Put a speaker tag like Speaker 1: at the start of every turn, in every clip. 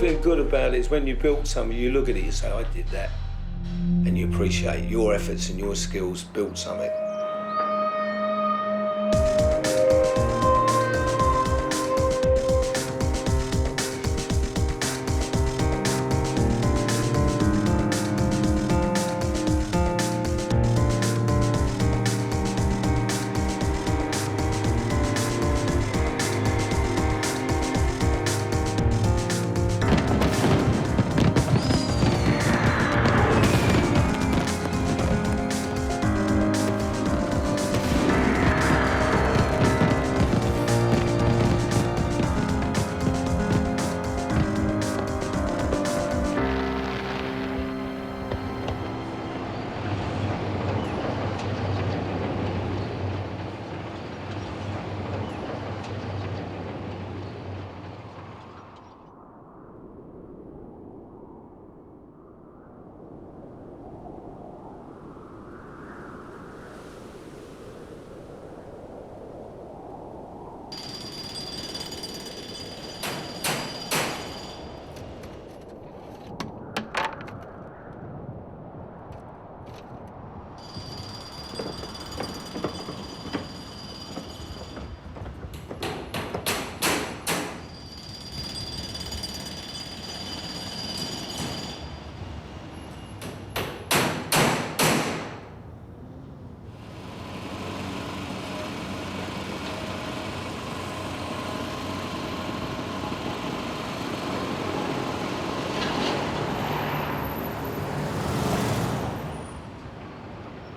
Speaker 1: feel good about it is when you build something, you look at it, you say, I did that. And you appreciate your efforts and your skills built something.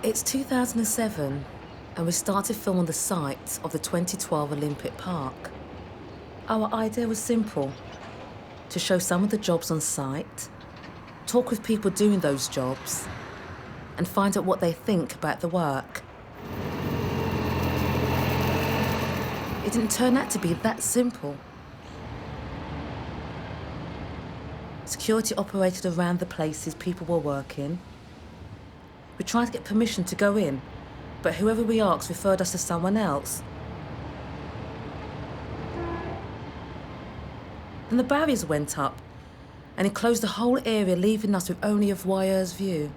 Speaker 2: It's 2007, and we started filming the site of the 2012 Olympic Park. Our idea was simple: to show some of the jobs on site, talk with people doing those jobs, and find out what they think about the work. It didn't turn out to be that simple. Security operated around the places people were working. We tried to get permission to go in, but whoever we asked referred us to someone else. Then the barriers went up and enclosed the whole area, leaving us with only a voyeur's view.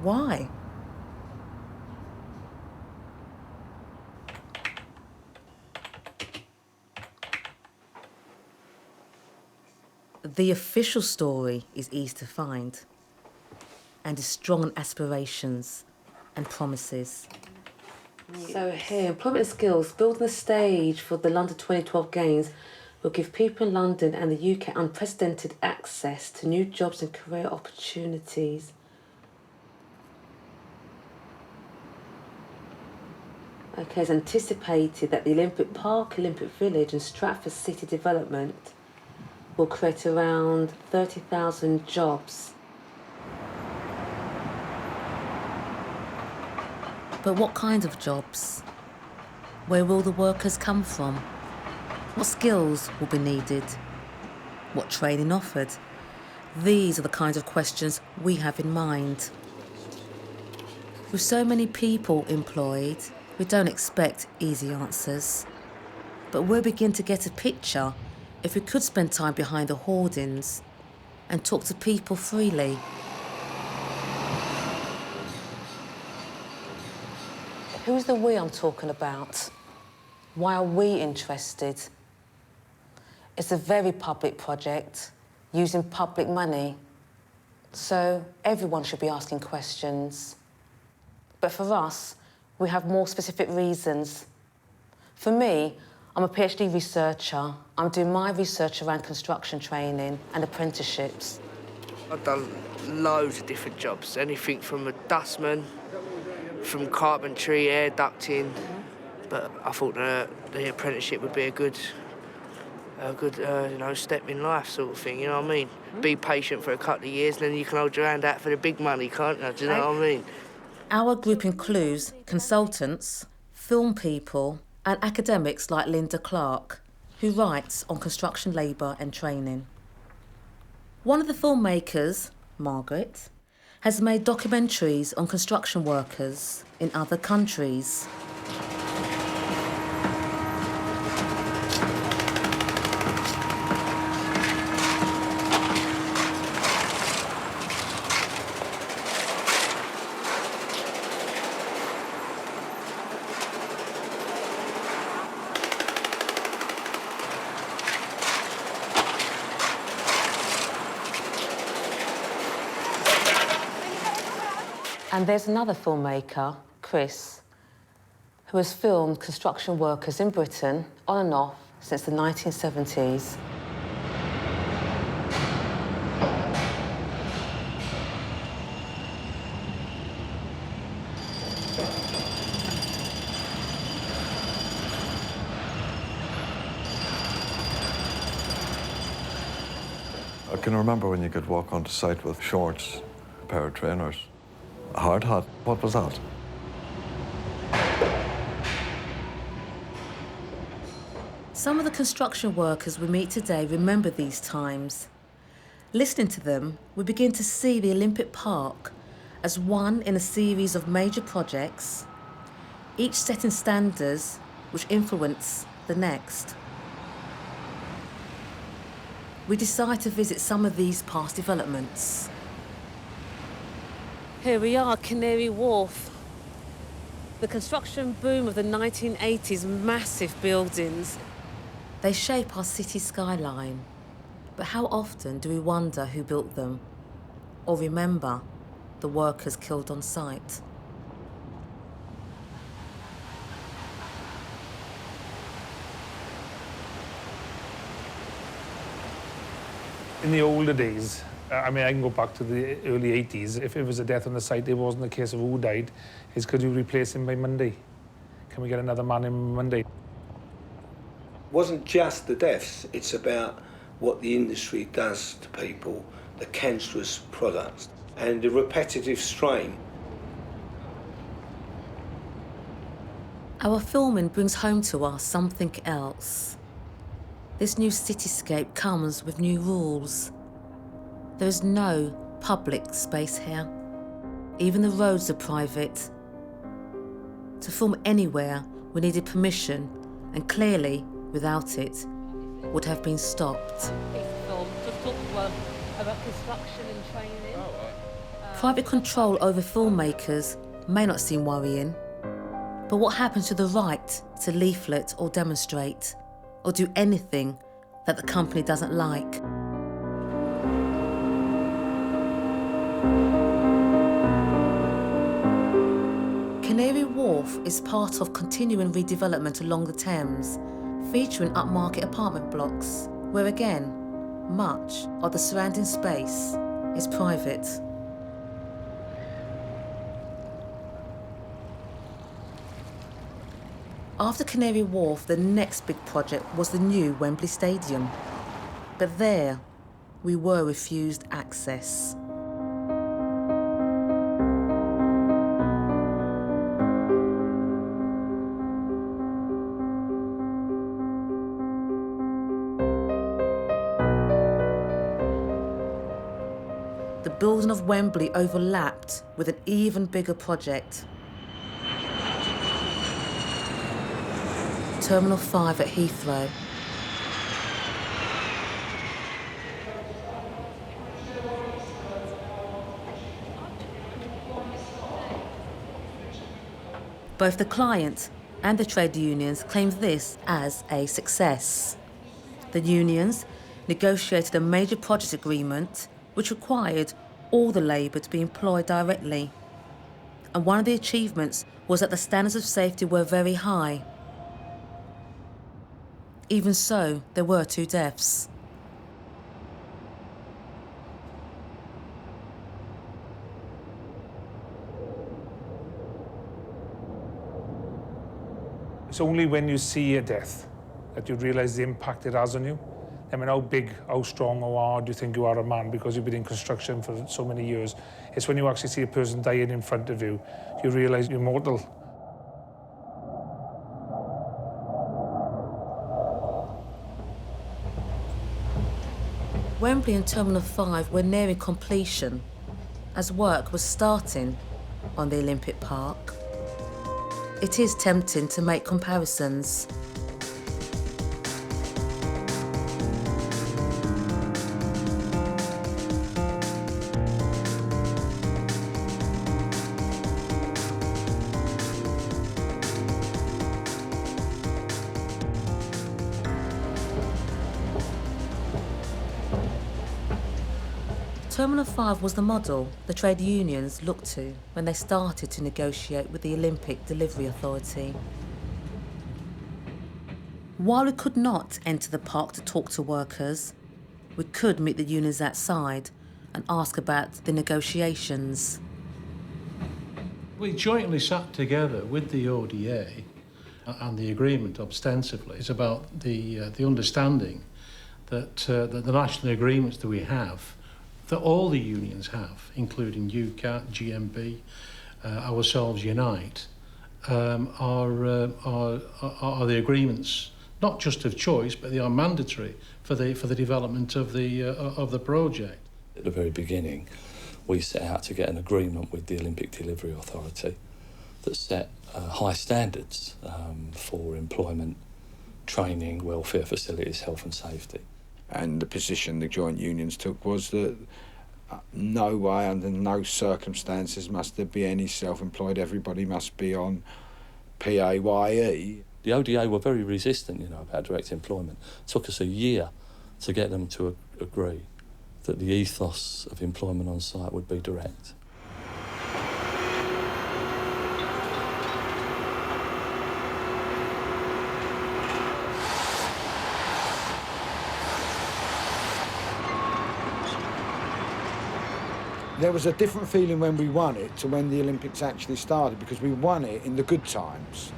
Speaker 2: Why? The official story is easy to find and is strong on aspirations and promises. So here, employment skills, building the stage for the London 2012 Games will give people in London and the UK unprecedented access to new jobs and career opportunities. Okay, it's anticipated that the Olympic Park, Olympic Village and Stratford City development will create around 30,000 jobs. But what kind of jobs? Where will the workers come from? What skills will be needed? What training offered? These are the kinds of questions we have in mind. With so many people employed, we don't expect easy answers. But we'll begin to get a picture if we could spend time behind the hoardings and talk to people freely. Who's the we I'm talking about? Why are we interested? It's a very public project, using public money. So everyone should be asking questions. But for us, we have more specific reasons. For me, I'm a PhD researcher. I'm doing my research around construction training and apprenticeships.
Speaker 3: I've done loads of different jobs, anything from a dustman, from carpentry, air ducting. But I thought the apprenticeship would be a good step in life sort of thing, you know what I mean? Be patient for a couple of years, and then you can hold your hand out for the big money, can't you? Do you know what I mean?
Speaker 2: Our group includes consultants, film people, and academics like Linda Clark, who writes on construction labour and training. One of the filmmakers, Margaret, has made documentaries on construction workers in other countries. And there's another filmmaker, Chris, who has filmed construction workers in Britain on and off since the 1970s.
Speaker 4: I can remember when you could walk onto site with shorts, a pair of trainers, a hard hat. What was that?
Speaker 2: Some of the construction workers we meet today remember these times. Listening to them, we begin to see the Olympic Park as one in a series of major projects, each setting standards which influence the next. We decide to visit some of these past developments. Here we are, Canary Wharf. The construction boom of the 1980s, massive buildings. They shape our city skyline. But how often do we wonder who built them? Or remember the workers killed on site?
Speaker 5: In the older days, I mean, I can go back to the early 80s. If it was a death on the site, it wasn't a case of who died. It's could you replace him by Monday? Can we get another man in Monday?
Speaker 1: It wasn't just the deaths, it's about what the industry does to people, the cancerous products, and the repetitive strain.
Speaker 2: Our filming brings home to us something else. This new cityscape comes with new rules. There is no public space here. Even the roads are private. To film anywhere, we needed permission, and clearly, without it, would have been stopped. Private control over filmmakers may not seem worrying, but what happens to the right to leaflet or demonstrate, or do anything that the company doesn't like? Canary Wharf is part of continuing redevelopment along the Thames, featuring upmarket apartment blocks, where again, much of the surrounding space is private. After Canary Wharf, the next big project was the new Wembley Stadium. But there, we were refused access. The building of Wembley overlapped with an even bigger project. Terminal 5 at Heathrow. Both the client and the trade unions claimed this as a success. The unions negotiated a major project agreement which required all the labour to be employed directly. And one of the achievements was that the standards of safety were very high. Even so, there were 2 deaths.
Speaker 5: It's only when you see a death that you realise the impact it has on you. I mean, how big, how strong, how hard do you think you are a man because you've been in construction for so many years? It's when you actually see a person dying in front of you, you realise you're mortal.
Speaker 2: Wembley and Terminal 5 were nearing completion as work was starting on the Olympic Park. It is tempting to make comparisons. Terminal 5 was the model the trade unions looked to when they started to negotiate with the Olympic Delivery Authority. While we could not enter the park to talk to workers, we could meet the unions outside and ask about the negotiations.
Speaker 6: We jointly sat together with the ODA, and the agreement ostensibly is about the understanding that the national agreements that we have, that all the unions have, including UCAT, GMB, ourselves Unite, are the agreements not just of choice, but they are mandatory for the development of the project.
Speaker 7: At the very beginning, we set out to get an agreement with the Olympic Delivery Authority that set high standards for employment, training, welfare facilities, health and safety.
Speaker 8: And the position the joint unions took was that no way, under no circumstances, must there be any self-employed. Everybody must be on PAYE.
Speaker 7: The ODA were very resistant, about direct employment. It took us a year to get them to agree that the ethos of employment on site would be direct.
Speaker 8: There was a different feeling when we won it to when the Olympics actually started, because we won it in the good times.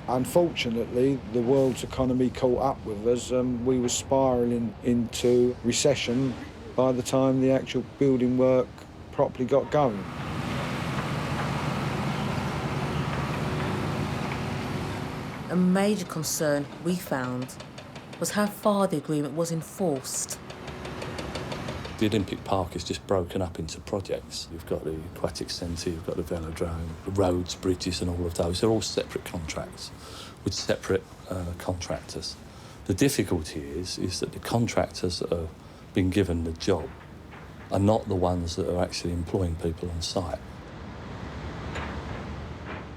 Speaker 8: Unfortunately, the world's economy caught up with us and we were spiralling into recession by the time the actual building work properly got going.
Speaker 2: A major concern we found was how far the agreement was enforced.
Speaker 7: The Olympic Park is just broken up into projects. You've got the aquatic centre, you've got the velodrome, the roads, bridges and all of those. They're all separate contracts with separate contractors. The difficulty is that the contractors that are being given the job are not the ones that are actually employing people on site.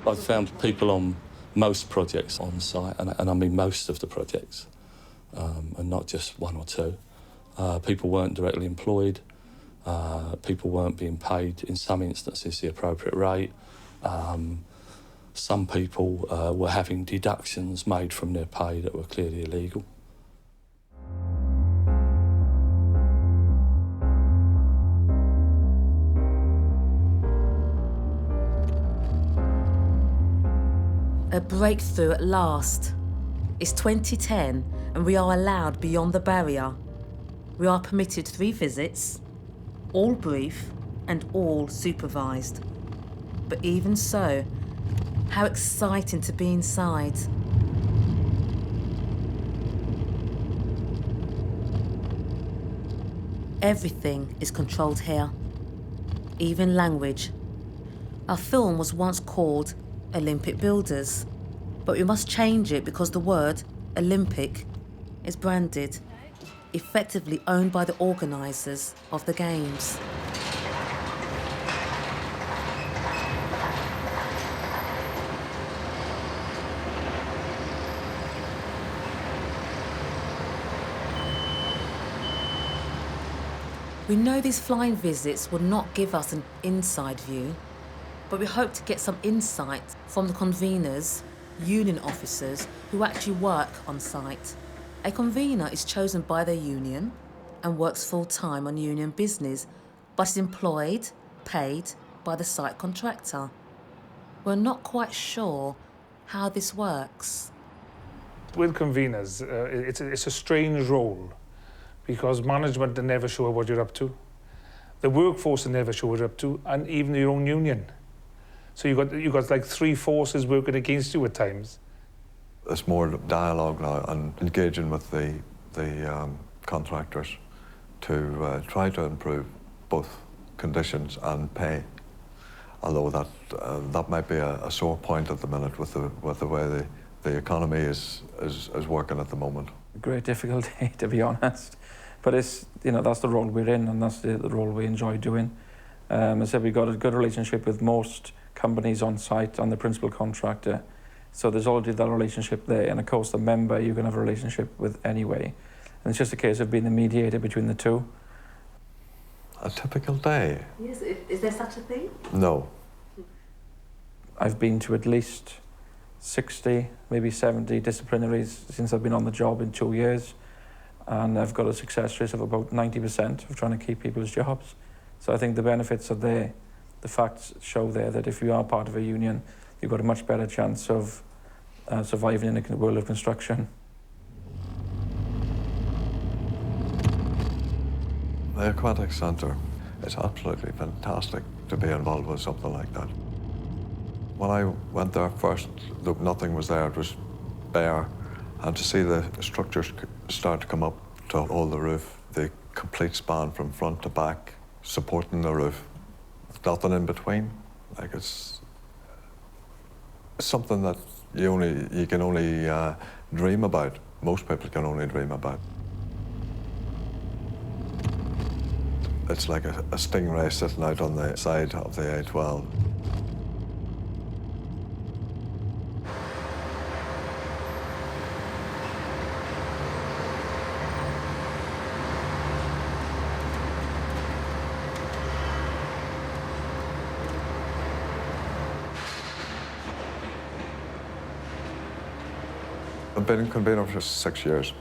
Speaker 7: I've found people on most projects on site, and I mean most of the projects, and not just one or two. People weren't directly employed, people weren't being paid, in some instances, the appropriate rate. Some people were having deductions made from their pay that were clearly illegal.
Speaker 2: A breakthrough at last. It's 2010 and we are allowed beyond the barrier. We are permitted 3 visits, all brief and all supervised. But even so, how exciting to be inside. Everything is controlled here, even language. Our film was once called Olympic Builders, but we must change it because the word Olympic is branded, effectively owned by the organisers of the Games. We know these flying visits will not give us an inside view, but we hope to get some insight from the conveners, union officers who actually work on site. A convener is chosen by their union and works full-time on union business, but is employed, paid by the site contractor. We're not quite sure how this works.
Speaker 5: With conveners, it's a strange role because management are never sure what you're up to. The workforce are never sure what you're up to, and even your own union. So you've got like 3 forces working against you at times.
Speaker 4: It's more dialogue now and engaging with the contractors to try to improve both conditions and pay. Although that might be a sore point at the minute with the way the economy is working at the moment.
Speaker 9: Great difficulty, to be honest. But it's, that's the role we're in, and that's the role we enjoy doing. I said we've got a good relationship with most companies on site and the principal contractor. So there's already that relationship there, and of course the member you're going to have a relationship with anyway. And it's just a case of being the mediator between the two.
Speaker 4: A typical day?
Speaker 2: Yes, is there such a thing?
Speaker 4: No.
Speaker 9: I've been to at least 60, maybe 70 disciplinaries since I've been on the job in 2 years, and I've got a success rate of about 90% of trying to keep people's jobs. So I think the benefits are there. The facts show there that if you are part of a union, you've got a much better chance of surviving in the world of construction.
Speaker 4: The Aquatic Centre, it's absolutely fantastic to be involved with something like that. When I went there first, nothing was there, it was bare. And to see the structures start to come up to hold the roof, the complete span from front to back, supporting the roof, nothing in between. Like it's something that you can only dream about. Most people can only dream about. It's like a stingray sitting out on the side of the A12. I've been in convener for 6 years.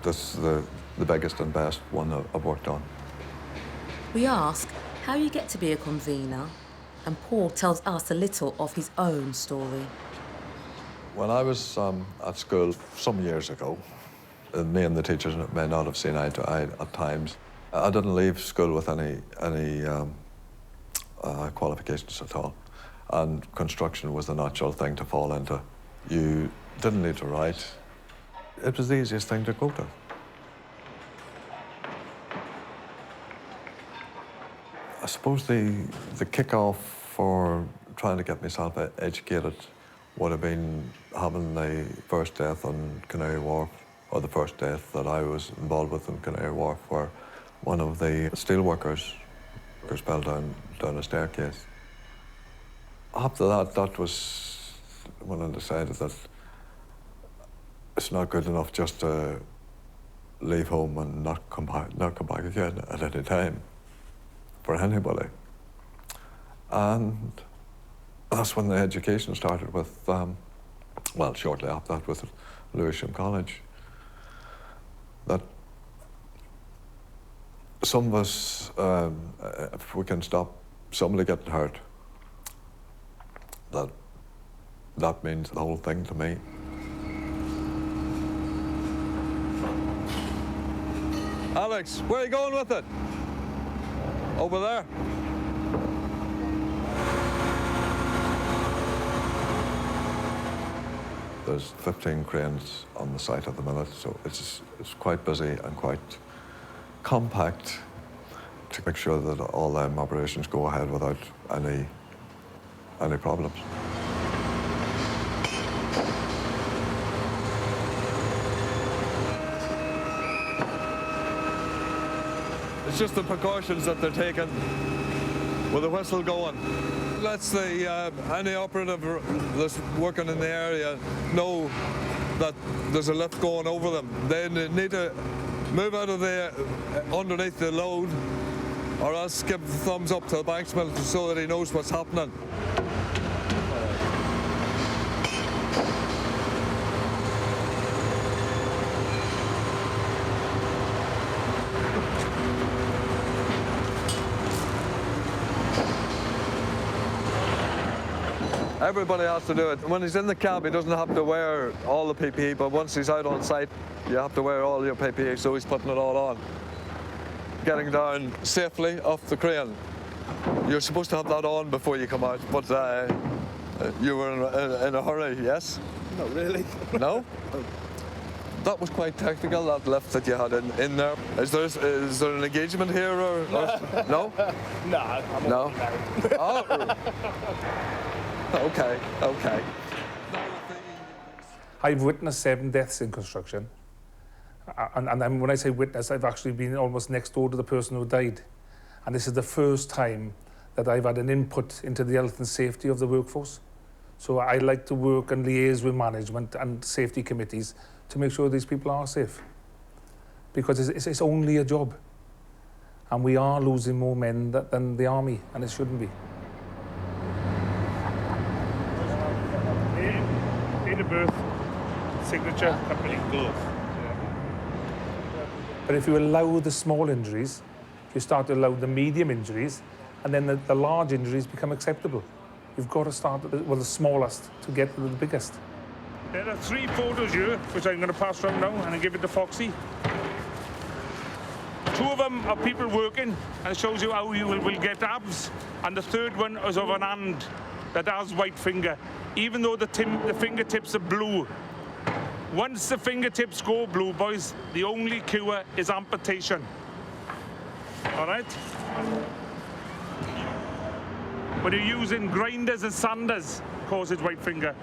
Speaker 4: This is the biggest and best one I've worked on.
Speaker 2: We ask how you get to be a convener, and Paul tells us a little of his own story.
Speaker 4: When I was at school some years ago, me and the teachers may not have seen eye to eye at times. I didn't leave school with any qualifications at all, and construction was the natural thing to fall into. You didn't need to write. It was the easiest thing to go to. I suppose the kick-off for trying to get myself educated would have been having the first death on Canary Wharf, or the first death that I was involved with in Canary Wharf, where one of the steel workers fell down a staircase. After that was when I decided that it's not good enough just to leave home and not come back again at any time for anybody. And that's when the education started with, well, shortly after that with Lewisham College. That some of us, if we can stop somebody getting hurt, that means the whole thing to me. Alex, where are you going with it? Over there. There's 15 cranes on the site at the minute, so it's quite busy and quite compact to make sure that all them operations go ahead without any problems. It's just the precautions that they're taking with the whistle going. Lets any operative that's working in the area know that there's a lift going over them. They need to move out of underneath the load, or else give the thumbs up to the banksman so that he knows what's happening. Everybody has to do it. When he's in the cab, he doesn't have to wear all the PPE, but once he's out on site, you have to wear all your PPE, so he's putting it all on. Getting down safely off the crane. You're supposed to have that on before you come out, but you were in a hurry, yes?
Speaker 1: Not really.
Speaker 4: No? That was quite technical, that lift that you had in there. Is there an engagement here, or no?
Speaker 1: No, I'm
Speaker 4: no. Oh. Okay.
Speaker 5: I've witnessed 7 deaths in construction. And when I say witness, I've actually been almost next door to the person who died. And this is the first time that I've had an input into the health and safety of the workforce. So I like to work and liaise with management and safety committees to make sure these people are safe. Because it's only a job. And we are losing more men than the army, and it shouldn't be. Date of birth, signature, company, glove. But if you allow the small injuries, you start to allow the medium injuries, and then the large injuries become acceptable. You've got to start with the smallest to get to the biggest. There are 3 photos here, which I'm going to pass around now, and I give it to Foxy. 2 of them are people working, and it shows you how you will get abs. And the 3rd one is of an hand that has white finger, even though the fingertips are blue. Once the fingertips go blue, boys, the only cure is amputation. All right? When you're using grinders and sanders, causes white finger.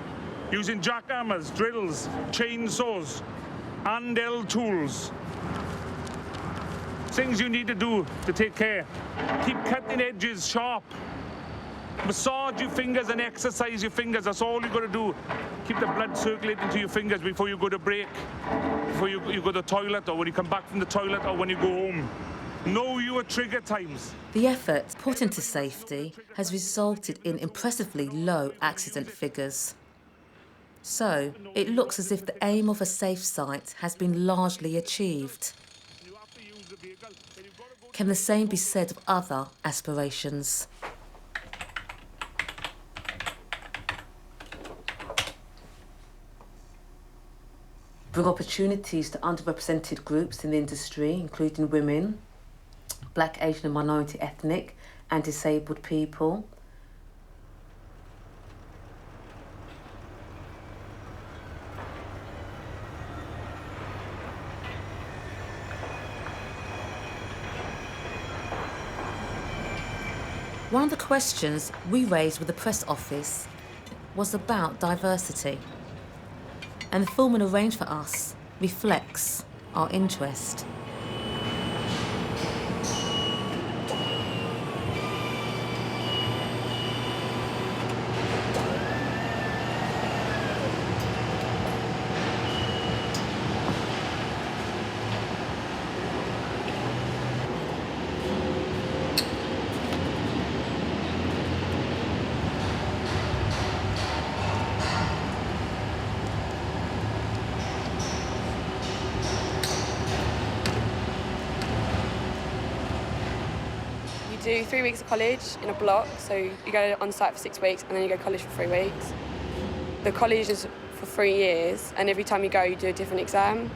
Speaker 5: Using jackhammers, drills, chainsaws, handheld tools. Things you need to do to take care. Keep cutting edges sharp. Massage your fingers and exercise your fingers. That's all you've got to do. Keep the blood circulating to your fingers before you go to break, before you go to the toilet, or when you come back from the toilet, or when you go home. Know your trigger times.
Speaker 2: The effort put into safety has resulted in impressively low accident figures. So, it looks as if the aim of a safe site has been largely achieved. Can the same be said of other aspirations? Bring opportunities to underrepresented groups in the industry, including women, Black, Asian and minority ethnic and disabled people. One of the questions we raised with the press office was about diversity. And the film arranged for us reflects our interest.
Speaker 10: Do 3 weeks of college in a block, so you go on site for 6 weeks and then you go to college for 3 weeks. The college is for 3 years, and every time you go you do a different exam,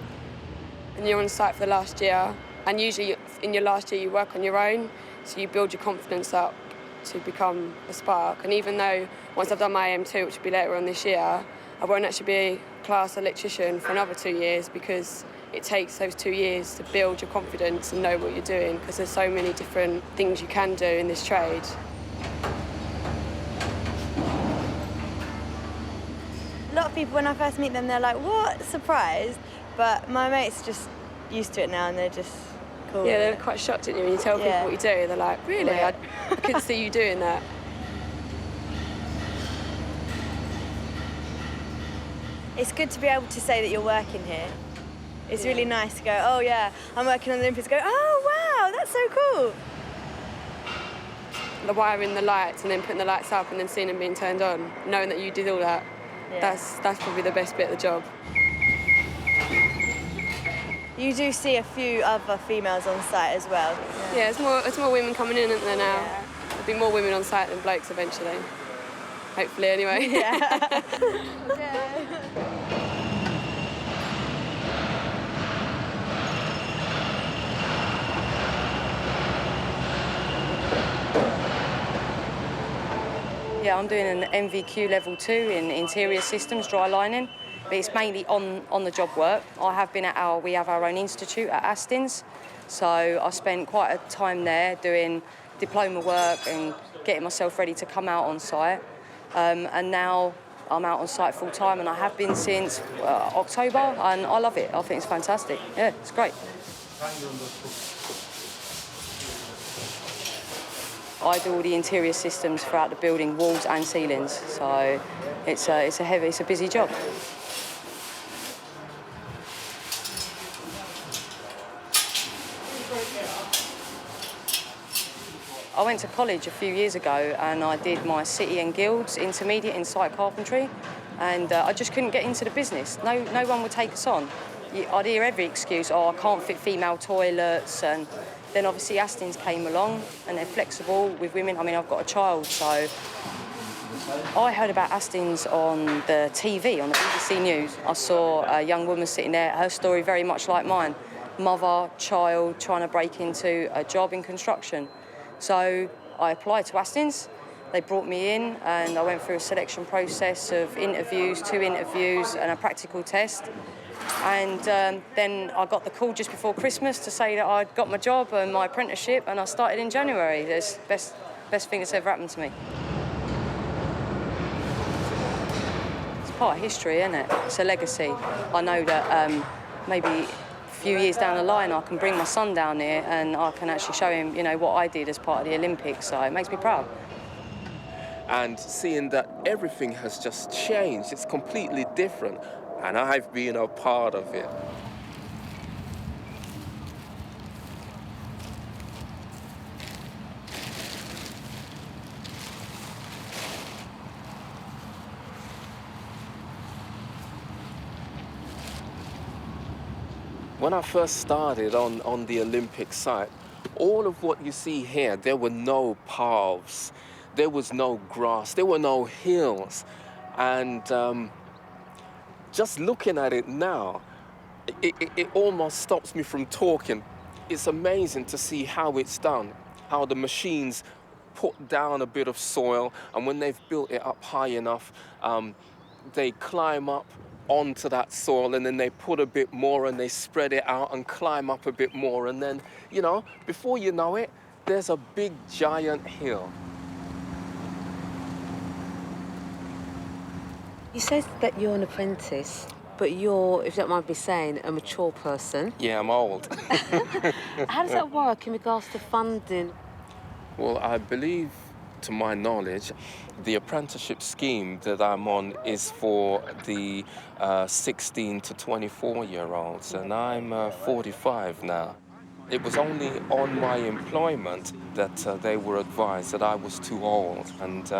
Speaker 10: and you're on site for the last year, and usually in your last year you work on your own, so you build your confidence up to become a spark. And even though once I've done my AM2, which will be later on this year, I won't actually be a class electrician for another 2 years, because it takes those 2 years to build your confidence and know what you're doing, because there's so many different things you can do in this trade.
Speaker 11: A lot of people, when I first meet them, they're like, what? Surprised. But my mates are just used to it now, and they're just cool.
Speaker 10: Yeah, they're quite shocked at you when you tell people what you do. They're like, really?
Speaker 11: Yeah.
Speaker 10: I couldn't see you doing that.
Speaker 11: It's good to be able to say that you're working here. It's really nice to go, oh yeah, I'm working on the Olympiads, go, oh wow, that's so cool.
Speaker 10: The wiring the lights and then putting the lights up and then seeing them being turned on, knowing that you did all that, that's probably the best bit of the job.
Speaker 11: You do see a few other females on site as well.
Speaker 10: Yeah, it's more women coming in, isn't there now? Yeah. There'll be more women on site than blokes eventually. Hopefully, anyway.
Speaker 11: Yeah.
Speaker 12: Yeah, I'm doing an MVQ level 2 in interior systems, dry lining, but it's mainly on the job work. We have our own institute at Aston's, so I spent quite a time there doing diploma work and getting myself ready to come out on site. And now I'm out on site full time, and I have been since October, and I love it. I think it's fantastic. Yeah, it's great. I do all the interior systems throughout the building, walls and ceilings, so it's a busy job. I went to college a few years ago and I did my City and Guilds intermediate in site carpentry, and I just couldn't get into the business. No one would take us on. I'd hear every excuse, oh, I can't fit female toilets, and then obviously Astin's came along and they're flexible with women. I mean, I've got a child, so I heard about Astin's on the TV, on the BBC News. I saw a young woman sitting there, her story very much like mine. Mother, child, trying to break into a job in construction. So I applied to Astin's. They brought me in and I went through a selection process of interviews, 2 interviews and a practical test. And then I got the call just before Christmas to say that I'd got my job and my apprenticeship, and I started in January. It's the best thing that's ever happened to me. It's part of history, isn't it? It's a legacy. I know that maybe a few years down the line I can bring my son down here and I can actually show him, you know, what I did as part of the Olympics, so it makes me proud.
Speaker 13: And seeing that everything has just changed, it's completely different, and I've been a part of it. When I first started on the Olympic site, all of what you see here, there were no paths, there was no grass, there were no hills. And just looking at it now, it almost stops me from talking. It's amazing to see how it's done, how the machines put down a bit of soil, and when they've built it up high enough, they climb up onto that soil, and then they put a bit more and they spread it out and climb up a bit more, and then, you know, before you know it, there's a big giant hill.
Speaker 2: You said that you're an apprentice, but you're, if you don't mind me saying, a mature person.
Speaker 13: Yeah, I'm old.
Speaker 2: How does that work in regards to funding?
Speaker 13: Well, I believe, to my knowledge, the apprenticeship scheme that I'm on is for the 16 to 24-year-olds, and I'm 45 now. It was only on my employment that they were advised that I was too old, and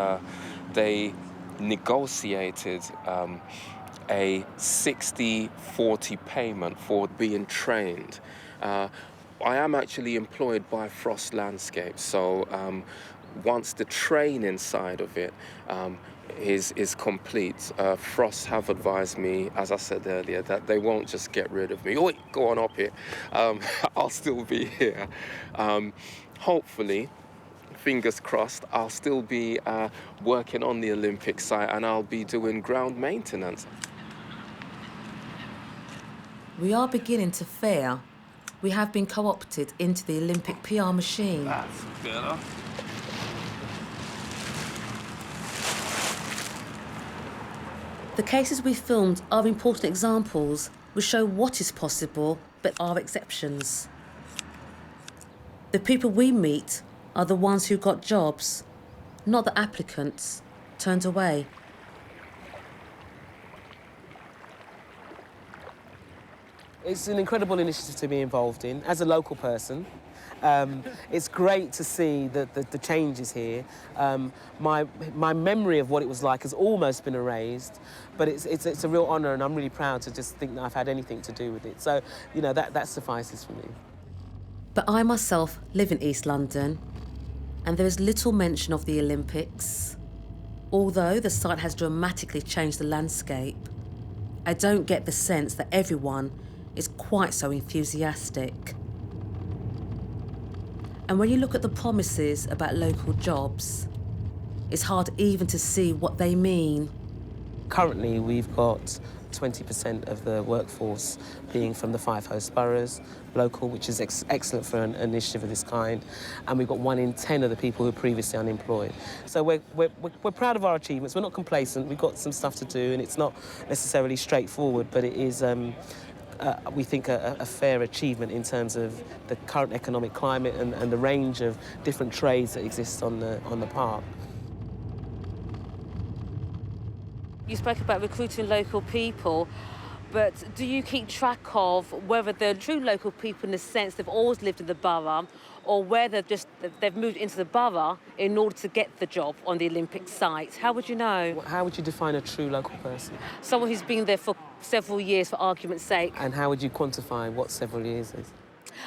Speaker 13: they negotiated a 60-40 payment for being trained. I am actually employed by Frost Landscape, so once the training side of it is complete, Frost have advised me, as I said earlier, that they won't just get rid of me. Oh, go on up here. I'll still be here. Hopefully, fingers crossed, I'll still be working on the Olympic site, and I'll be doing ground maintenance.
Speaker 2: We are beginning to fear we have been co-opted into the Olympic PR machine.
Speaker 13: That's better.
Speaker 2: The cases we filmed are important examples which show what is possible, but are exceptions. The people we meet are the ones who got jobs, not the applicants turned away.
Speaker 14: It's an incredible initiative to be involved in as a local person. It's great to see the changes here. My memory of what it was like has almost been erased, but it's a real honour, and I'm really proud to just think that I've had anything to do with it. So, you know, that suffices for me.
Speaker 2: But I myself live in East London, and there is little mention of the Olympics. Although the site has dramatically changed the landscape, I don't get the sense that everyone is quite so enthusiastic. And when you look at the promises about local jobs, it's hard even to see what they mean.
Speaker 14: Currently, we've got 20% of the workforce being from the 5 host boroughs, local, which is excellent for an initiative of this kind. And we've got 1 in 10 of the people who are previously unemployed. So we're proud of our achievements. We're not complacent. We've got some stuff to do, and it's not necessarily straightforward, but it is, we think, a fair achievement in terms of the current economic climate and the range of different trades that exist on the park.
Speaker 2: You spoke about recruiting local people, but do you keep track of whether they're true local people in the sense they've always lived in the borough, or whether they've moved into the borough in order to get the job on the Olympic site. How would you know?
Speaker 14: How would you define a true local person?
Speaker 2: Someone who's been there for several years, for argument's sake.
Speaker 14: And how would you quantify what several years is?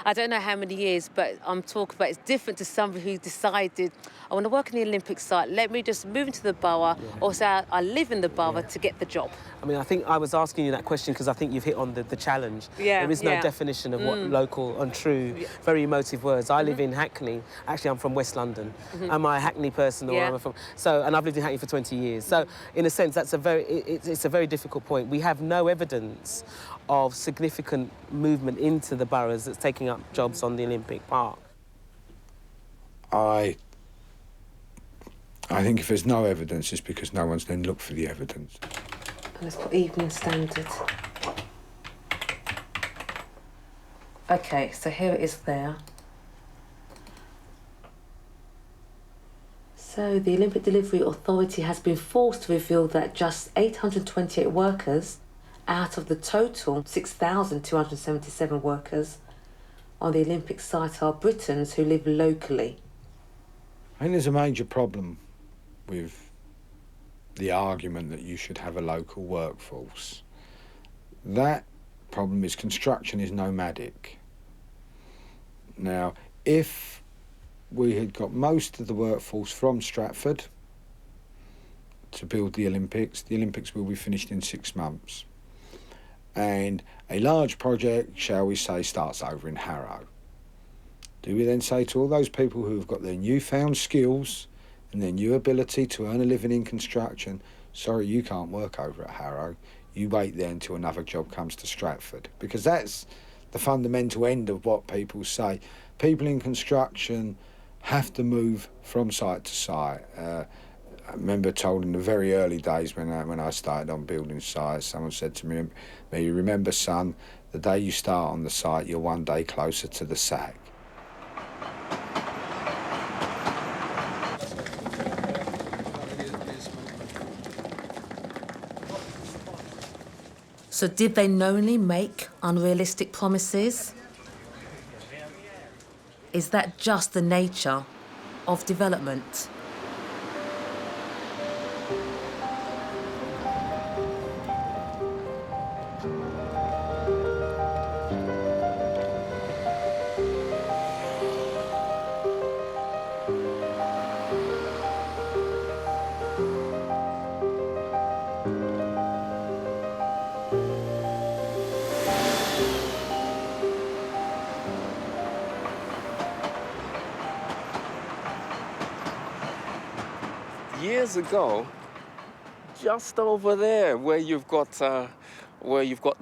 Speaker 2: I don't know how many years, but I'm talking about it's different to somebody who decided, I want to work in the Olympic site, let me just move into the borough, or say I live in the borough to get the job.
Speaker 14: I mean, I think I was asking you that question because I think you've hit on the challenge.
Speaker 2: Yeah,
Speaker 14: there is no definition of what local and true, very emotive words. I live in Hackney. Actually, I'm from West London. Am I a Hackney person or am I from... and I've lived in Hackney for 20 years. So, in a sense, it's a very difficult point. We have no evidence of significant movement into the boroughs that's taking up jobs on the Olympic Park.
Speaker 8: I think if there's no evidence, it's because no one's then looked for the evidence.
Speaker 2: Let's put evening standard. Okay, so here it is there. So the Olympic Delivery Authority has been forced to reveal that just 828 workers out of the total 6,277 workers on the Olympic site are Britons who live locally.
Speaker 8: I think there's a major problem with the argument that you should have a local workforce. That problem is construction is nomadic. Now, if we had got most of the workforce from Stratford to build the Olympics will be finished in 6 months. And a large project, shall we say, starts over in Harrow. Do we then say to all those people who have got their newfound skills and their new ability to earn a living in construction, sorry, you can't work over at Harrow, you wait there until another job comes to Stratford? Because that's the fundamental end of what people say. People in construction have to move from site to site. I remember told in the very early days when I started on building sites, someone said to me, remember son, the day you start on the site, you're one day closer to the sack.
Speaker 2: So did they knowingly make unrealistic promises? Is that just the nature of development?
Speaker 13: Years ago, just over there where you've got the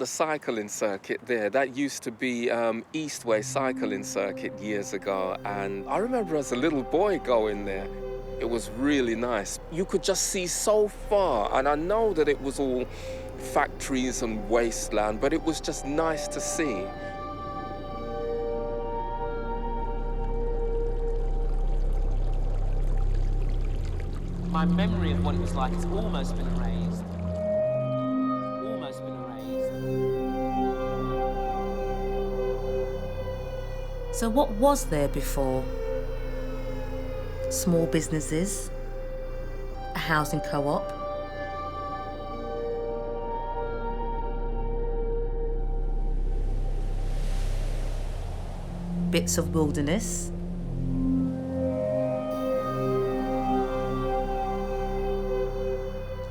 Speaker 13: cycling circuit there, that used to be Eastway cycling circuit years ago, and I remember as a little boy going there. It was really nice. You could just see so far, and I know that it was all factories and wasteland, but it was just nice to see.
Speaker 14: My memory of what it was like has almost been erased. Almost been erased.
Speaker 2: So what was there before? Small businesses, a housing co-op, bits of wilderness,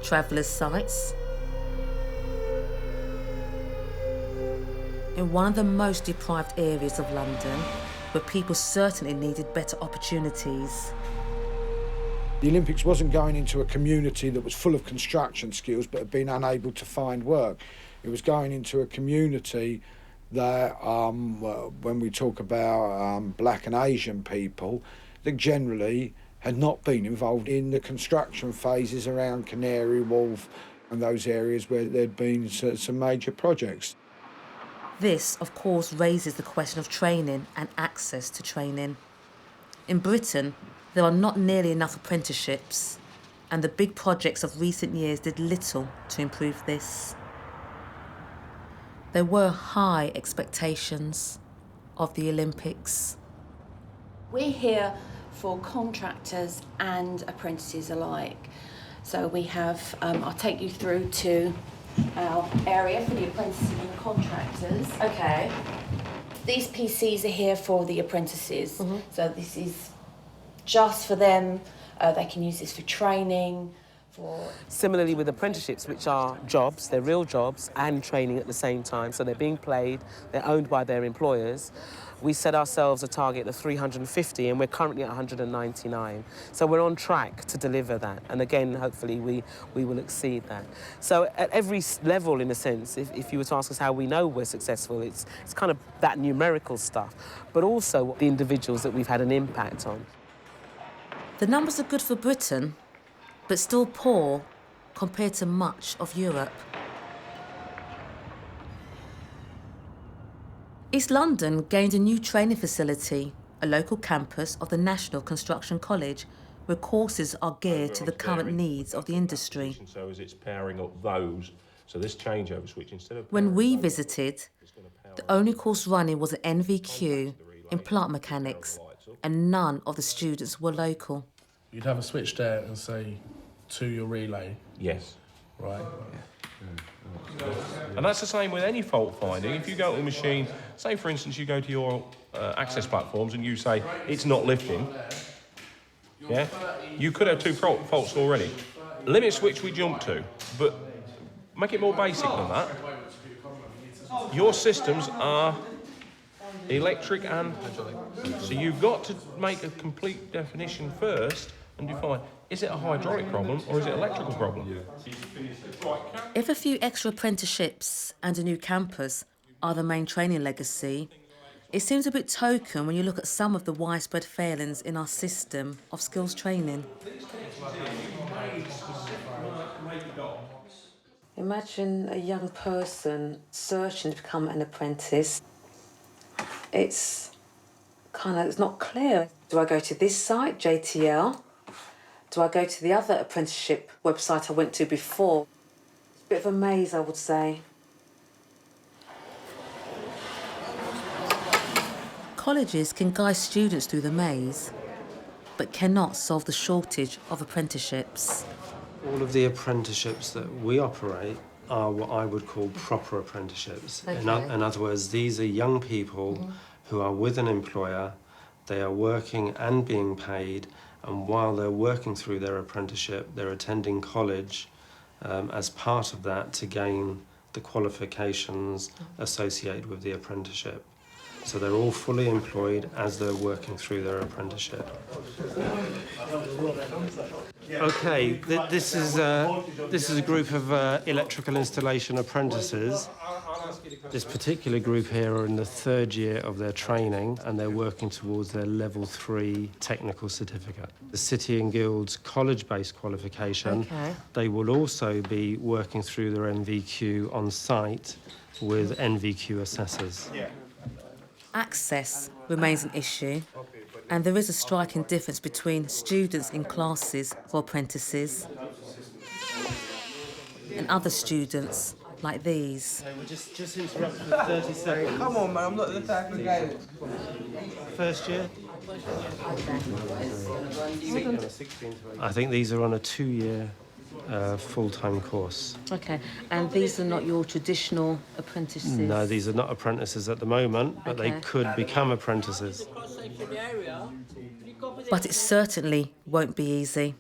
Speaker 2: travellers' sites. In one of the most deprived areas of London, where people certainly needed better opportunities.
Speaker 8: The Olympics wasn't going into a community that was full of construction skills but had been unable to find work. It was going into a community that, when we talk about black and Asian people, that generally had not been involved in the construction phases around Canary Wharf and those areas where there'd been some major projects.
Speaker 2: This, of course, raises the question of training and access to training. In Britain, there are not nearly enough apprenticeships, and the big projects of recent years did little to improve this. There were high expectations of the Olympics.
Speaker 15: We're here for contractors and apprentices alike. So we have, I'll take you through to our area for the apprentices and the contractors. Okay. These PCs are here for the apprentices. So this is just for them. They can use this for training,
Speaker 14: Similarly with apprenticeships, which are jobs, they're real jobs and training at the same time, so they're being paid, they're owned by their employers. We set ourselves a target of 350 and we're currently at 199. So we're on track to deliver that. And again, hopefully we will exceed that. So at every level, in a sense, if you were to ask us how we know we're successful, it's kind of that numerical stuff, but also the individuals that we've had an impact on.
Speaker 2: The numbers are good for Britain, but still poor compared to much of Europe. East London gained a new training facility, a local campus of the National Construction College, where courses are geared to the current needs of the industry.
Speaker 16: So as it's powering up those, so this changeover switch instead of...
Speaker 2: When we visited, the only course running was an NVQ in plant mechanics, and none of the students were local.
Speaker 17: You'd have a switch there and say, to your relay.
Speaker 16: Yes.
Speaker 17: Right.
Speaker 16: And that's the same with any fault finding. If you go to a machine, say for instance you go to your access platforms and you say it's not lifting, yeah, you could have two faults already. Limit switch we jump to, but make it more basic than that. Your systems are electric and so you've got to make a complete definition first and define, is it a hydraulic problem or is it an electrical problem?
Speaker 2: If a few extra apprenticeships and a new campus are the main training legacy, it seems a bit token when you look at some of the widespread failings in our system of skills training. Imagine a young person searching to become an apprentice. It's not clear. Do I go to this site, JTL? Do I go to the other apprenticeship website I went to before? It's a bit of a maze, I would say. Colleges can guide students through the maze, but cannot solve the shortage of apprenticeships.
Speaker 18: All of the apprenticeships that we operate are what I would call proper apprenticeships.
Speaker 2: Okay.
Speaker 18: In other words, these are young people who are with an employer, they are working and being paid, and while they're working through their apprenticeship, they're attending college as part of that to gain the qualifications associated with the apprenticeship. So they're all fully employed as they're working through their apprenticeship. Okay, this is a group of electrical installation apprentices. This particular group here are in the third year of their training and they're working towards their level 3 technical certificate. The City and Guilds college-based qualification, they will also be working through their NVQ on site with NVQ assessors.
Speaker 2: Access remains an issue, and there is a striking difference between students in classes for apprentices and other students like these.
Speaker 18: Okay, we'll just interrupt for 30 seconds.
Speaker 19: Come on, man, I'm not the type of guy.
Speaker 18: First year? I think these are on a 2-year full-time course.
Speaker 2: Okay, and these are not your traditional apprentices?
Speaker 18: No, these are not apprentices at the moment, but they could become apprentices.
Speaker 2: But it certainly won't be easy.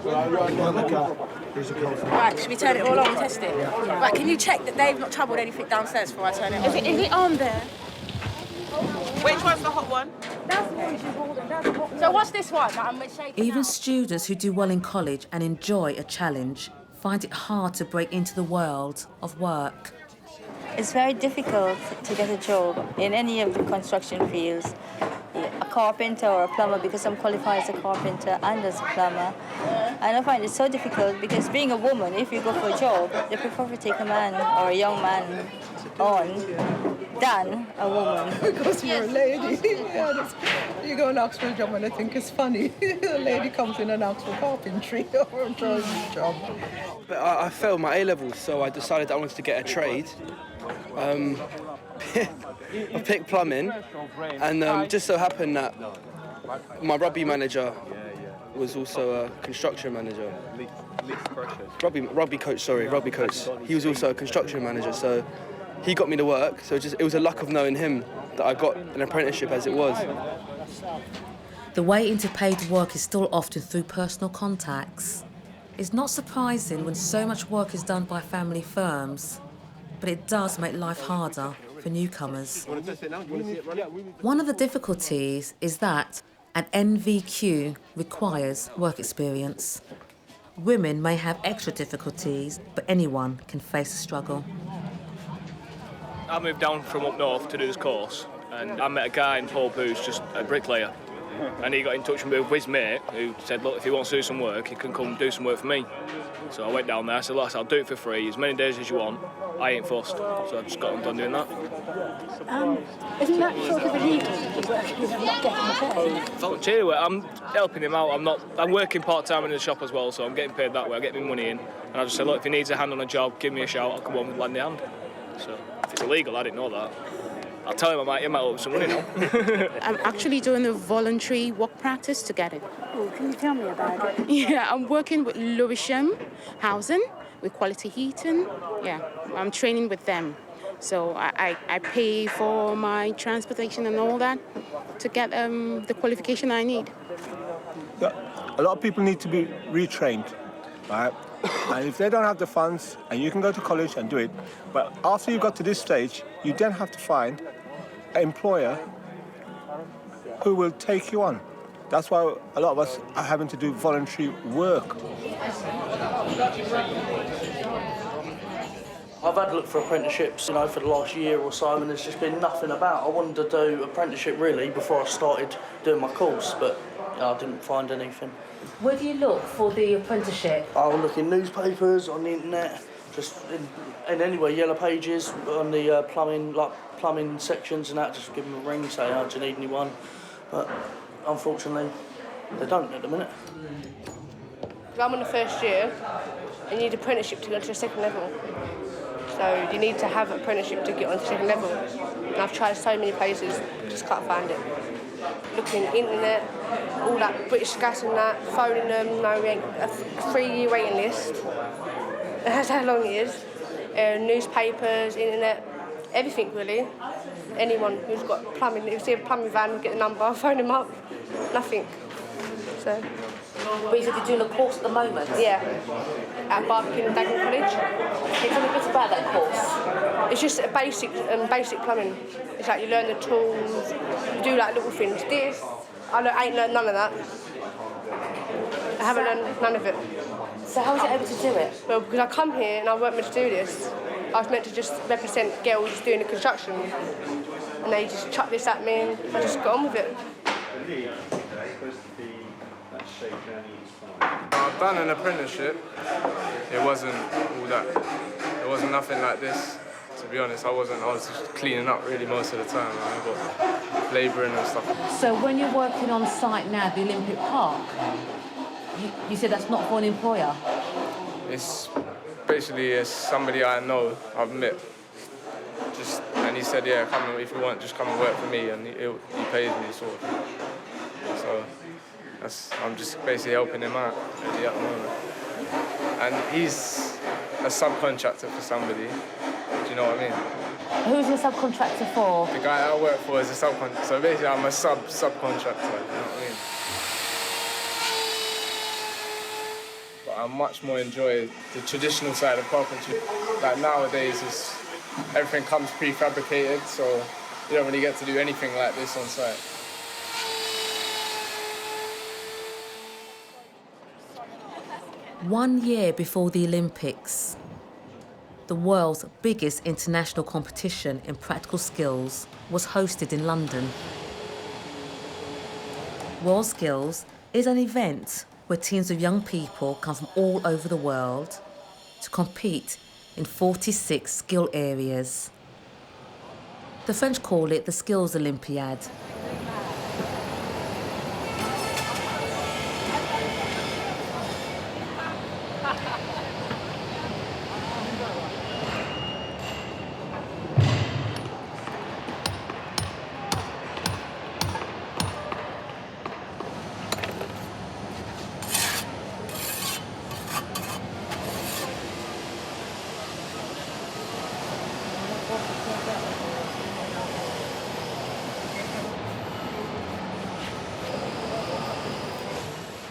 Speaker 20: Right, should we turn it all on and test it? Yeah. Right, can you check that they've not troubled anything downstairs before I turn it on? Is it on there? Which one's the hot one? That's the one she's holding. So what's this one that I'm shaking
Speaker 2: Even
Speaker 20: out?
Speaker 2: students who do well in college and enjoy a challenge find it hard to break into the world of work.
Speaker 21: It's very difficult to get a job in any of the construction fields. A carpenter or a plumber, because I'm qualified as a carpenter and as a plumber. And I find it so difficult because being a woman, if you go for a job, they prefer to take a man or a young man on than a woman.
Speaker 3: Because you're a lady. Yeah, you go and ask for a job and I think it's funny. A lady comes in and asks for carpentry or a joinery job.
Speaker 22: But I failed my A-levels, so I decided that I wanted to get a trade. I picked plumbing, and just so happened that my rugby manager was also a construction manager. Rugby coach. He was also a construction manager, so he got me to work. So it was a luck of knowing him that I got an apprenticeship as it was.
Speaker 2: The way into paid work is still often through personal contacts. It's not surprising when so much work is done by family firms, but it does make life harder for newcomers. One of the difficulties is that an NVQ requires work experience. Women may have extra difficulties, but anyone can face a struggle.
Speaker 23: I moved down from up north to do this course, and I met a guy in Pope who's just a bricklayer. And he got in touch with his mate, who said, look, if he wants to do some work, he can come do some work for me. So I went down there, I said, look, I'll do it for free, as many days as you want. I ain't fussed. So I just got on done doing that.
Speaker 20: Isn't that sort of illegal, not getting paid?
Speaker 23: Volunteer work, I'm helping him out. I'm working part-time in the shop as well, so I'm getting paid that way. I get my money in. And I just said, look, if he needs a hand on a job, give me a shout, I'll come on and lend a hand. So if it's illegal, I didn't know that. I'll tell him he might owe some money now.
Speaker 24: I'm actually doing a voluntary work practice to get it.
Speaker 20: Oh, can you tell me about it?
Speaker 24: Yeah, I'm working with Lewisham Housing, with Quality Heating. Yeah, I'm training with them. So I pay for my transportation and all that to get the qualification I need.
Speaker 25: A lot of people need to be retrained, right? And if they don't have the funds, and you can go to college and do it, but after you got to this stage, you then have to find an employer who will take you on. That's why a lot of us are having to do voluntary work.
Speaker 26: I've had a look for apprenticeships, for the last year or so, and there's just been nothing about. I wanted to do apprenticeship really before I started doing my course, but I didn't find anything.
Speaker 2: Where do you look for the apprenticeship?
Speaker 26: I'll look in newspapers, on the internet, just in anywhere, Yellow Pages, on the plumbing sections and that, just give them a ring, say, do you need anyone? But unfortunately, they don't at the minute.
Speaker 10: I'm in the first year, and you need apprenticeship to go to the second level. So you need to have an apprenticeship to get on to the second level. And I've tried so many places, just can't find it. Looking internet, all that British Gas and that, phoning them, no, we ain't a 3-year waiting list. That's how long it is. Newspapers, internet, everything really. Anyone who's got plumbing, if you see a plumbing van, get the number, phone them up. Nothing. So.
Speaker 2: But you said you're doing a course at the moment?
Speaker 10: Yeah, at Barking and Dagenham College.
Speaker 2: Can you tell me a bit about that course?
Speaker 10: It's just a basic plumbing. It's like you learn the tools, you do like little things. This, I ain't learned none of that. I haven't learned none of it.
Speaker 2: So how was you able to do it?
Speaker 10: Well, because I come here and I weren't meant to do this. I was meant to just represent girls doing the construction. And they just chucked this at me and I just got on with it.
Speaker 27: I've done an apprenticeship. It wasn't all that. It wasn't nothing like this. To be honest, I was just cleaning up really most of the time. I got labouring and stuff.
Speaker 2: So when you're working on site now at the Olympic Park, you said that's not for an employer?
Speaker 27: It's basically somebody I know, I've met. And he said, yeah, come if you want, just come and work for me, and he pays me sort of. So I'm just basically helping him out really at the moment. And he's a subcontractor for somebody. Do you know what I mean?
Speaker 2: Who's your subcontractor for?
Speaker 27: The guy I work for is a subcontractor. So basically, I'm a subcontractor. You know what I mean? But I much more enjoy the traditional side of carpentry. Like nowadays, everything comes prefabricated, so you don't really get to do anything like this on site.
Speaker 2: One year before the Olympics, the world's biggest international competition in practical skills was hosted in London. World Skills is an event where teams of young people come from all over the world to compete in 46 skill areas. The French call it the Skills Olympiad.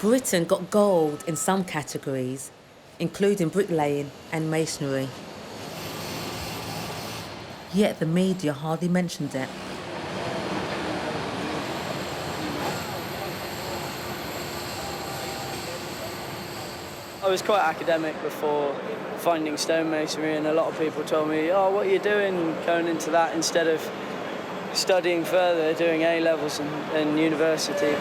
Speaker 2: Britain got gold in some categories, including bricklaying and masonry. Yet the media hardly mentioned it.
Speaker 1: I was quite academic before finding stonemasonry, and a lot of people told me, oh, what are you doing going into that instead of studying further, doing A-levels and university?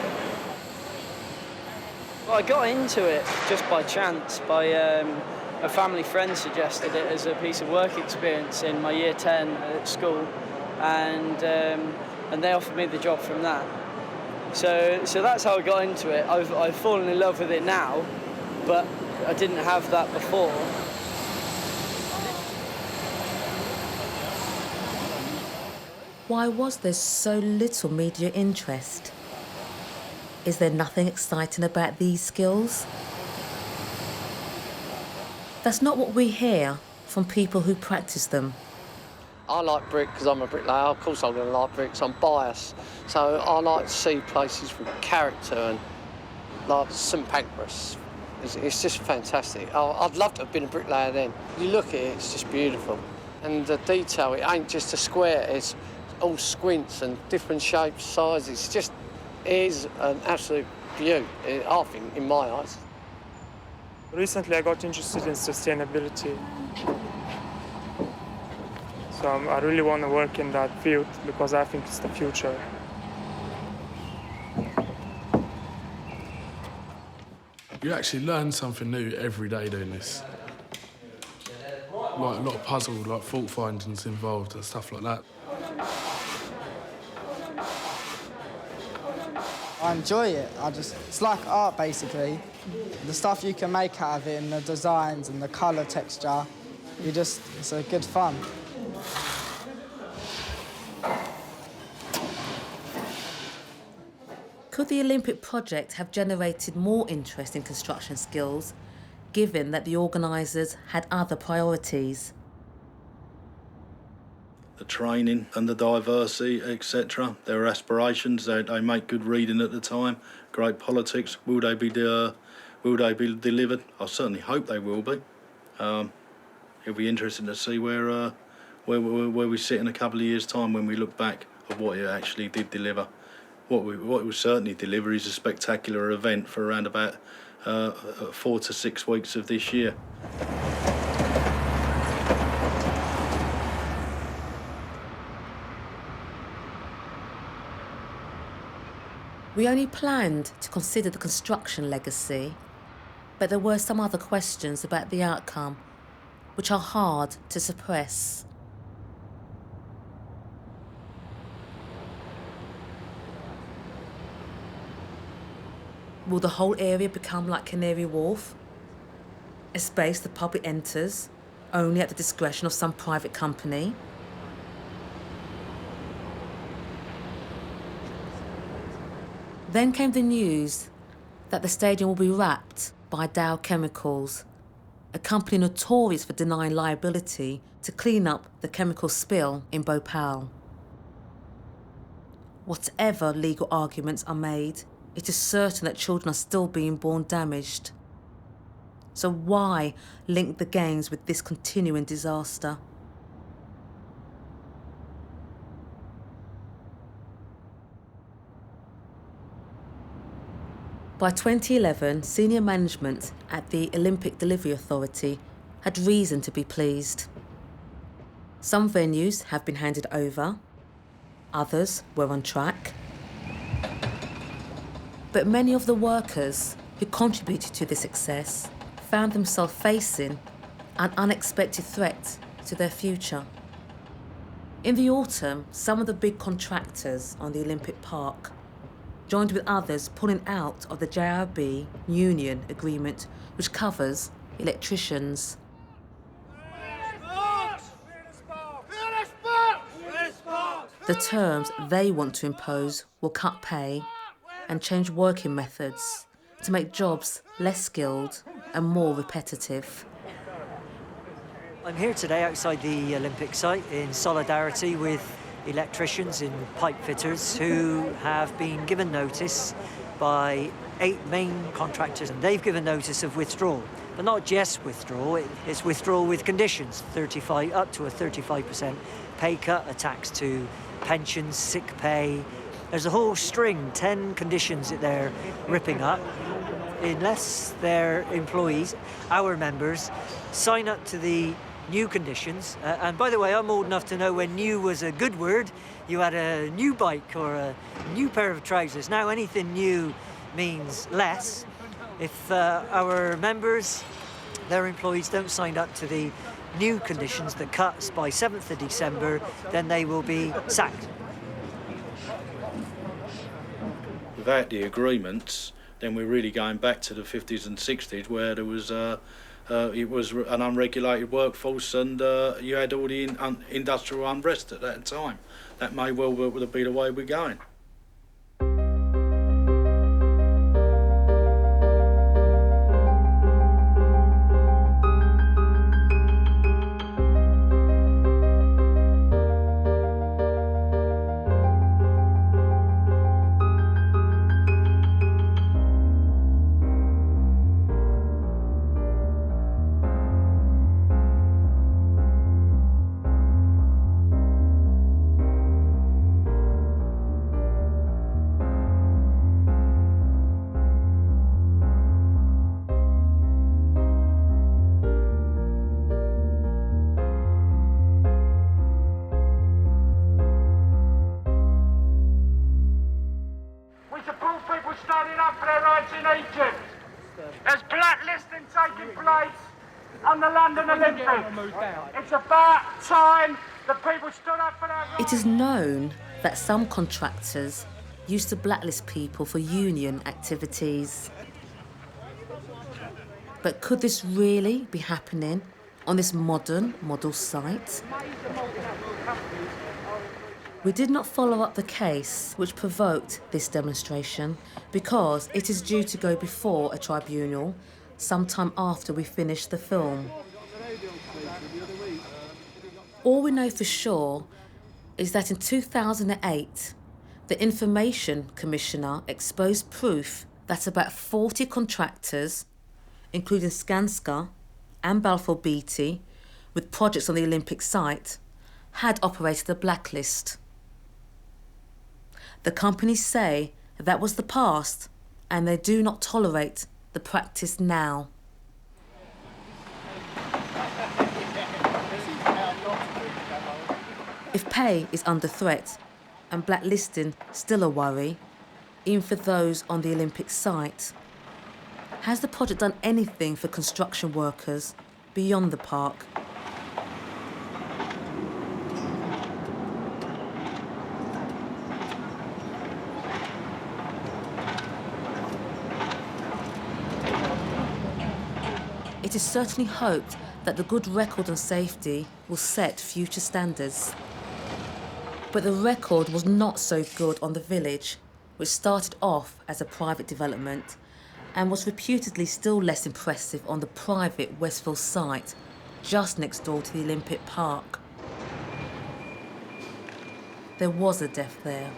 Speaker 1: Well, I got into it just by chance. A family friend suggested it as a piece of work experience in my year 10 at school, and they offered me the job from that. So that's how I got into it. I've fallen in love with it now, but I didn't have that before.
Speaker 2: Why was there so little media interest? Is there nothing exciting about these skills? That's not what we hear from people who practice them.
Speaker 4: I like brick because I'm a bricklayer. Of course I'm going to like bricks. I'm biased. So I like to see places with character, and like St Pancras. It's just fantastic. I'd love to have been a bricklayer then. You look at it, it's just beautiful. And the detail, it ain't just a square, it's all squints and different shapes, sizes. It is an absolute beauty, I think, in my eyes.
Speaker 5: Recently I got interested in sustainability. So I really want to work in that field because I think it's the future.
Speaker 17: You actually learn something new every day doing this. Like a lot of puzzle, like fault findings involved and stuff like that.
Speaker 6: I enjoy it. It's like art, basically. The stuff you can make out of it and the designs and the colour texture, it's a good fun.
Speaker 2: Could the Olympic project have generated more interest in construction skills, given that the organisers had other priorities?
Speaker 7: The training and the diversity, etc. Their aspirations, they make good reading at the time, great politics. Will they be delivered? I certainly hope they will be. It'll be interesting to see where we sit in a couple of years' time when we look back at what it actually did deliver. What it will certainly deliver is a spectacular event for around about 4 to 6 weeks of this year.
Speaker 2: We only planned to consider the construction legacy, but there were some other questions about the outcome which are hard to suppress. Will the whole area become like Canary Wharf? A space the public enters only at the discretion of some private company? Then came the news that the stadium will be wrapped by Dow Chemicals, a company notorious for denying liability to clean up the chemical spill in Bhopal. Whatever legal arguments are made, it is certain that children are still being born damaged. So why link the games with this continuing disaster? By 2011, senior management at the Olympic Delivery Authority had reason to be pleased. Some venues have been handed over, others were on track. But many of the workers who contributed to this success found themselves facing an unexpected threat to their future. In the autumn, some of the big contractors on the Olympic Park joined with others pulling out of the JRB union agreement, which covers electricians. The terms they want to impose will cut pay and change working methods to make jobs less skilled and more repetitive.
Speaker 8: I'm here today outside the Olympic site in solidarity with electricians and pipe fitters who have been given notice by 8 main contractors, and they've given notice of withdrawal. But not just withdrawal, it's withdrawal with conditions, up to a 35% pay cut, a tax to pensions, sick pay. There's a whole string, 10 conditions that they're ripping up. Unless their employees, our members, sign up to the new conditions. And by the way, I'm old enough to know when new was a good word. You had a new bike or a new pair of trousers. Now anything new means less. If our members, their employees don't sign up to the new conditions, the cuts by 7th of December, then they will be sacked.
Speaker 7: Without the agreements, then we're really going back to the 50s and 60s where there was it was an unregulated workforce, and you had all the industrial unrest at that time. That may well be the way we're going.
Speaker 9: standing up for their rights in Egypt. There's blacklisting taking place on the London Olympics. It's about time the people stood up for their rights.
Speaker 2: It is known that some contractors used to blacklist people for union activities. But could this really be happening on this modern model site? We did not follow up the case which provoked this demonstration because it is due to go before a tribunal sometime after we finish the film. All we know for sure is that in 2008, the Information Commissioner exposed proof that about 40 contractors, including Skanska and Balfour Beatty, with projects on the Olympic site, had operated a blacklist. The companies say that was the past and they do not tolerate the practice now. If pay is under threat and blacklisting still a worry, even for those on the Olympic site, has the project done anything for construction workers beyond the park? It is certainly hoped that the good record on safety will set future standards. But the record was not so good on the village, which started off as a private development and was reputedly still less impressive on the private Westville site just next door to the Olympic Park. There was a death there.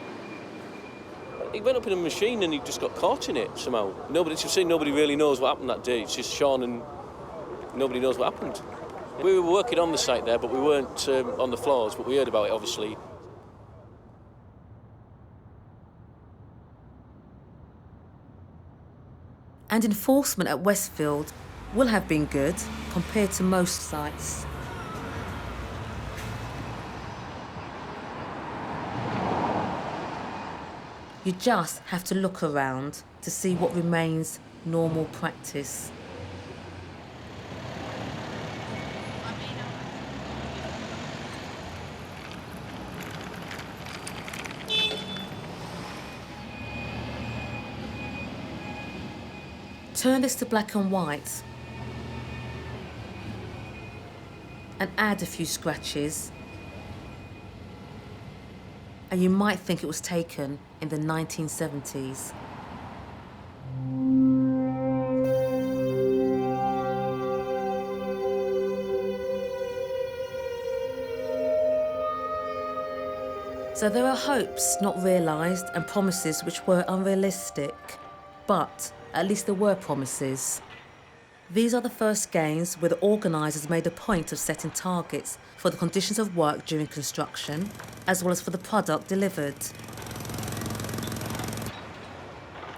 Speaker 11: He went up in a machine and he just got caught in it somehow. Nobody really knows what happened that day. It's just Sean and nobody knows what happened. We were working on the site there, but we weren't on the floors, but we heard about it, obviously.
Speaker 2: And enforcement at Westfield will have been good compared to most sites. You just have to look around to see what remains normal practice. Turn this to black and white and add a few scratches, and you might think it was taken in the 1970s. So there are hopes not realised and promises which were unrealistic, but at least there were promises. These are the first games where the organisers made a point of setting targets for the conditions of work during construction, as well as for the product delivered.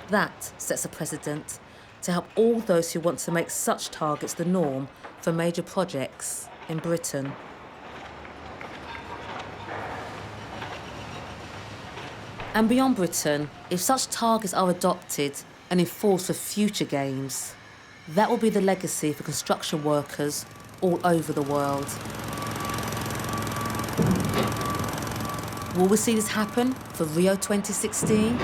Speaker 2: That sets a precedent to help all those who want to make such targets the norm for major projects in Britain. And beyond Britain, if such targets are adopted and enforced for future games, that will be the legacy for construction workers all over the world. Will we see this happen for Rio 2016?